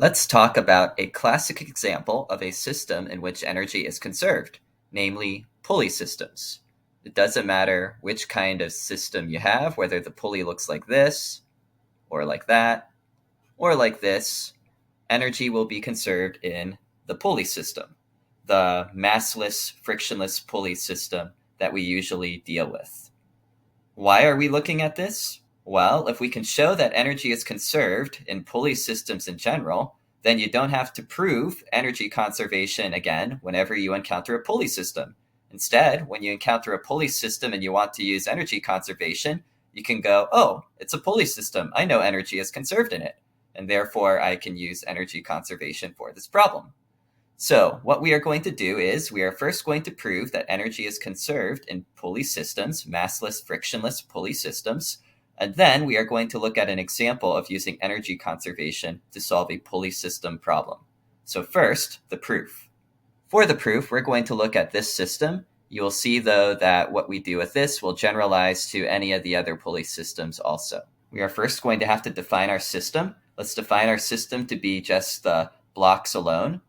Let's talk about a classic example of a system in which energy is conserved, namely pulley systems. It doesn't matter which kind of system you have, whether the pulley looks like this, or like that, or like this, energy will be conserved in the pulley system, the massless, frictionless pulley system that we usually deal with. Why are we looking at this? Well, if we can show that energy is conserved in pulley systems in general, then you don't have to prove energy conservation again whenever you encounter a pulley system. Instead, when you encounter a pulley system and you want to use energy conservation, you can go, oh, it's a pulley system. I know energy is conserved in it, and therefore I can use energy conservation for this problem. So what we are going to do is we are first going to prove that energy is conserved in pulley systems, massless, frictionless pulley systems. And then we are going to look at an example of using energy conservation to solve a pulley system problem. So first, the proof. For the proof, we're going to look at this system. You will see, though, that what we do with this will generalize to any of the other pulley systems also. We are first going to have to define our system. Let's define our system to be just the blocks alone.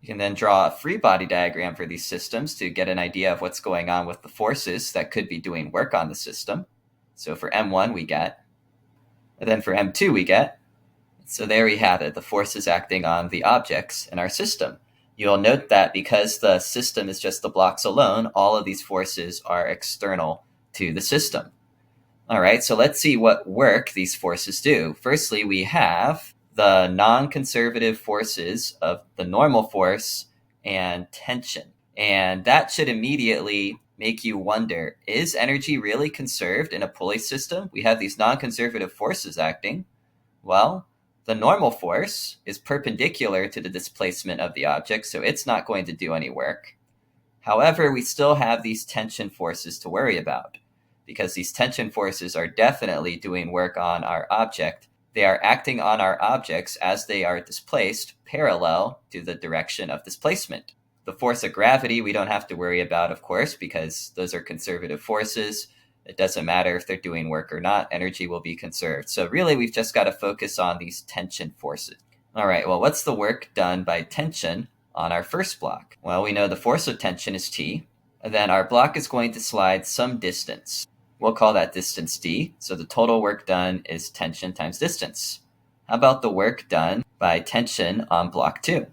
You can then draw a free body diagram for these systems to get an idea of what's going on with the forces that could be doing work on the system. So for M1 we get, and then for M2 we get. So there we have it, the forces acting on the objects in our system. You'll note that because the system is just the blocks alone, all of these forces are external to the system. All right, so let's see what work these forces do. Firstly, we have the non-conservative forces of the normal force and tension. And that should immediately make you wonder, is energy really conserved in a pulley system? We have these non-conservative forces acting. Well, the normal force is perpendicular to the displacement of the object, so it's not going to do any work. However, we still have these tension forces to worry about, because these tension forces are definitely doing work on our object. They are acting on our objects as they are displaced parallel to the direction of displacement. The force of gravity we don't have to worry about, of course, because those are conservative forces. It doesn't matter if they're doing work or not, energy will be conserved. So really, we've just got to focus on these tension forces. All right, well, what's the work done by tension on our first block? Well, we know the force of tension is T, and then our block is going to slide some distance. We'll call that distance d, so the total work done is tension times distance. How about the work done by tension on block 2?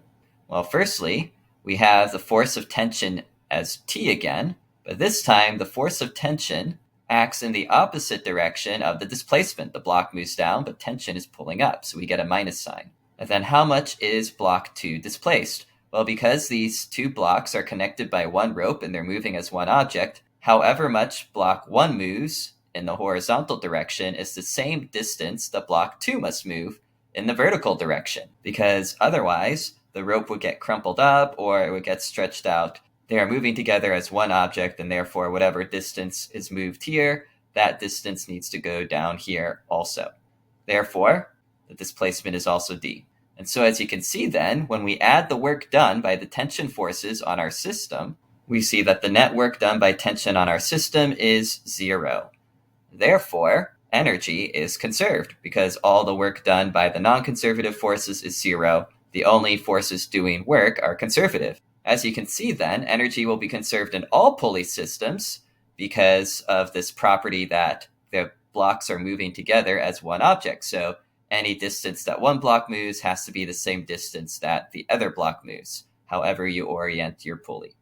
Well, firstly, we have the force of tension as T again, but this time the force of tension acts in the opposite direction of the displacement. The block moves down, but tension is pulling up, so we get a minus sign. And then how much is block 2 displaced? Well, because these two blocks are connected by one rope and they're moving as one object, however much block 1 moves in the horizontal direction is the same distance that block 2 must move in the vertical direction, because otherwise the rope would get crumpled up or it would get stretched out. They are moving together as one object, and therefore whatever distance is moved here, that distance needs to go down here also. Therefore, the displacement is also d. And so as you can see then, when we add the work done by the tension forces on our system, we see that the net work done by tension on our system is 0. Therefore, energy is conserved because all the work done by the non-conservative forces is 0. The only forces doing work are conservative. As you can see then, energy will be conserved in all pulley systems because of this property that the blocks are moving together as one object. So any distance that one block moves has to be the same distance that the other block moves, however you orient your pulley.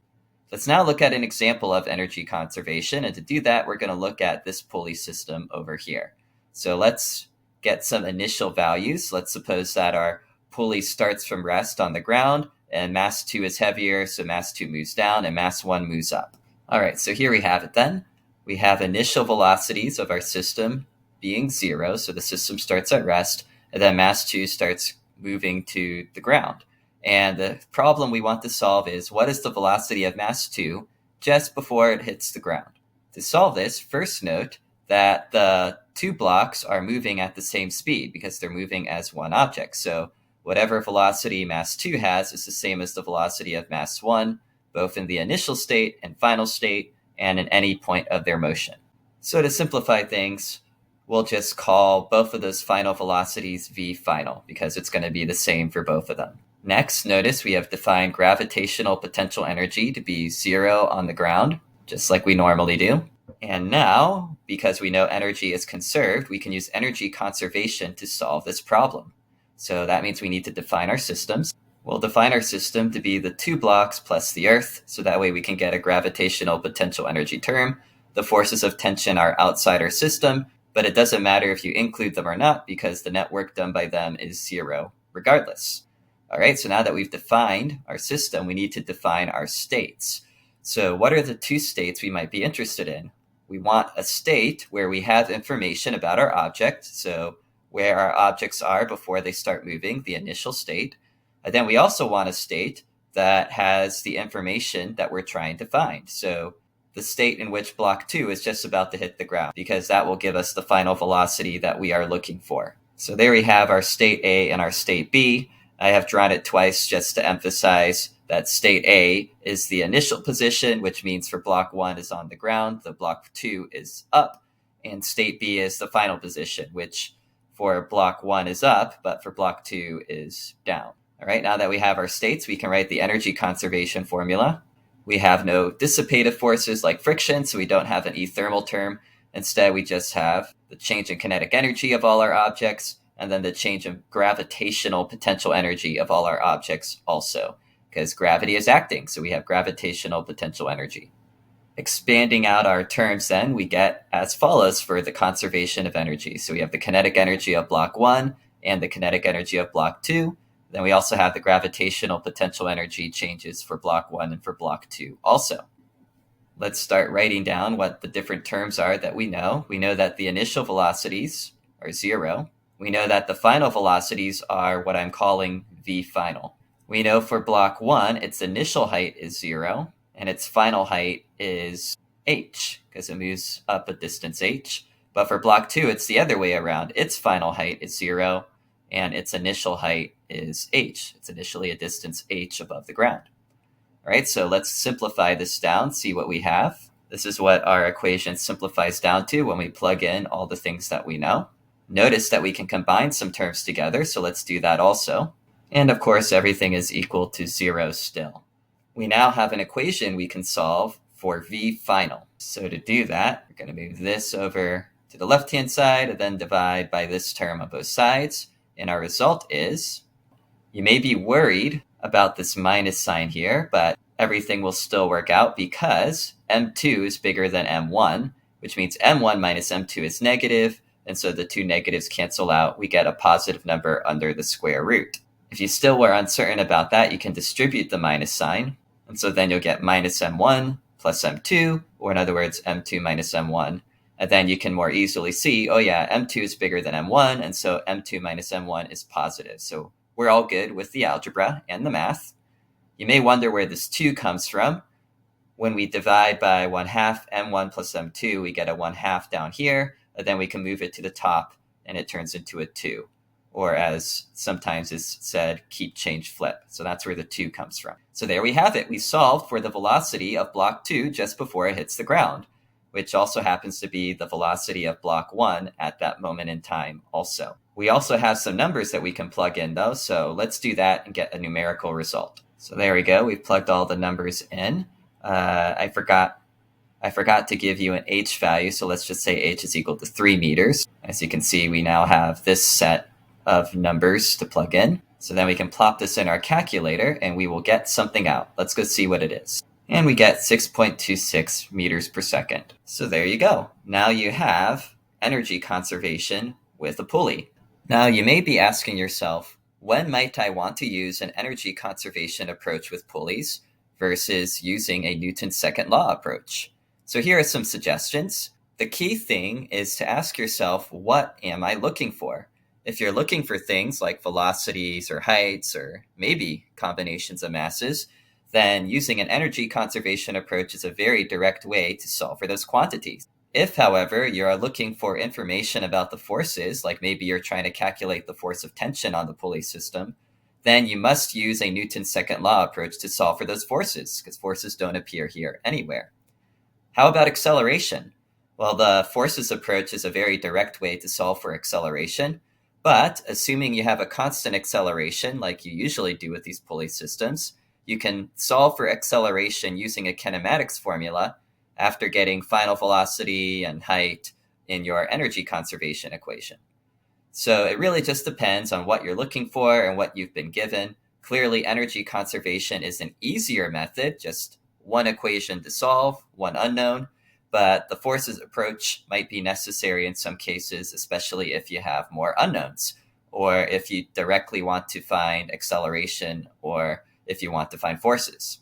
Let's now look at an example of energy conservation, and to do that, we're going to look at this pulley system over here. So let's get some initial values. Let's suppose that our pulley starts from rest on the ground, and mass 2 is heavier, so mass 2 moves down, and mass 1 moves up. All right, so here we have it then. We have initial velocities of our system being 0, so the system starts at rest, and then mass 2 starts moving to the ground. And the problem we want to solve is, what is the velocity of mass 2 just before it hits the ground? To solve this, first note that the two blocks are moving at the same speed because they're moving as one object. So whatever velocity mass 2 has is the same as the velocity of mass 1, both in the initial state and final state, and in any point of their motion. So to simplify things, we'll just call both of those final velocities v final because it's going to be the same for both of them. Next, notice we have defined gravitational potential energy to be 0 on the ground, just like we normally do. And now, because we know energy is conserved, we can use energy conservation to solve this problem. So that means we need to define our systems. We'll define our system to be the 2 blocks plus the Earth, so that way we can get a gravitational potential energy term. The forces of tension are outside our system, but it doesn't matter if you include them or not because the net work done by them is 0 regardless. All right, so now that we've defined our system, we need to define our states. So what are the 2 states we might be interested in? We want a state where we have information about our object, so where our objects are before they start moving, the initial state. And then we also want a state that has the information that we're trying to find. So the state in which block 2 is just about to hit the ground, because that will give us the final velocity that we are looking for. So there we have our state A and our state B. I have drawn it twice just to emphasize that state A is the initial position, which means for block 1 is on the ground, the block 2 is up, and state B is the final position, which for block 1 is up, but for block 2 is down. All right, now that we have our states, we can write the energy conservation formula. We have no dissipative forces like friction, so we don't have an E thermal term. Instead, we just have the change in kinetic energy of all our objects, and then the change in gravitational potential energy of all our objects also, because gravity is acting, so we have gravitational potential energy. Expanding out our terms then, we get as follows for the conservation of energy. So we have the kinetic energy of block 1 and the kinetic energy of block 2. Then we also have the gravitational potential energy changes for block 1 and for block 2 also. Let's start writing down what the different terms are that we know. We know that the initial velocities are 0. We know that the final velocities are what I'm calling v final. We know for block 1, its initial height is 0, and its final height is h, because it moves up a distance h. But for block 2, it's the other way around. Its final height is 0, and its initial height is h. It's initially a distance h above the ground. All right, so let's simplify this down, see what we have. This is what our equation simplifies down to when we plug in all the things that we know. Notice that we can combine some terms together, so let's do that also. And of course, everything is equal to 0 still. We now have an equation we can solve for v final. So to do that, we're going to move this over to the left-hand side and then divide by this term on both sides. And our result is, you may be worried about this minus sign here, but everything will still work out because m2 is bigger than m1, which means m1 minus m2 is negative, and so the 2 negatives cancel out. We get a positive number under the square root. If you still were uncertain about that, you can distribute the minus sign, and so then you'll get minus m1 plus m2, or in other words, m2 minus m1. And then you can more easily see, oh yeah, m2 is bigger than m1, and so m2 minus m1 is positive. So we're all good with the algebra and the math. You may wonder where this 2 comes from. When we divide by 1/2 m1 plus m2, we get a 1/2 down here, and then we can move it to the top, and it turns into a 2. Or as sometimes is said, keep, change, flip. So that's where the 2 comes from. So there we have it. We solved for the velocity of block 2 just before it hits the ground, which also happens to be the velocity of block 1 at that moment in time also. We also have some numbers that we can plug in though, so let's do that and get a numerical result. So there we go, we've plugged all the numbers in. I forgot to give you an h value, so let's just say h is equal to 3 meters. As you can see, we now have this set of numbers to plug in. So then we can plop this in our calculator and we will get something out. Let's go see what it is. And we get 6.26 meters per second. So there you go. Now you have energy conservation with a pulley. Now you may be asking yourself, when might I want to use an energy conservation approach with pulleys versus using a Newton's second law approach? So here are some suggestions. The key thing is to ask yourself, what am I looking for? If you're looking for things like velocities or heights or maybe combinations of masses, then using an energy conservation approach is a very direct way to solve for those quantities. If, however, you are looking for information about the forces, like maybe you're trying to calculate the force of tension on the pulley system, then you must use a Newton's second law approach to solve for those forces, because forces don't appear here anywhere. How about acceleration? Well, the forces approach is a very direct way to solve for acceleration, but assuming you have a constant acceleration, like you usually do with these pulley systems, you can solve for acceleration using a kinematics formula after getting final velocity and height in your energy conservation equation. So it really just depends on what you're looking for and what you've been given. Clearly, energy conservation is an easier method, just one equation to solve, one unknown, but the forces approach might be necessary in some cases, especially if you have more unknowns, or if you directly want to find acceleration, or if you want to find forces.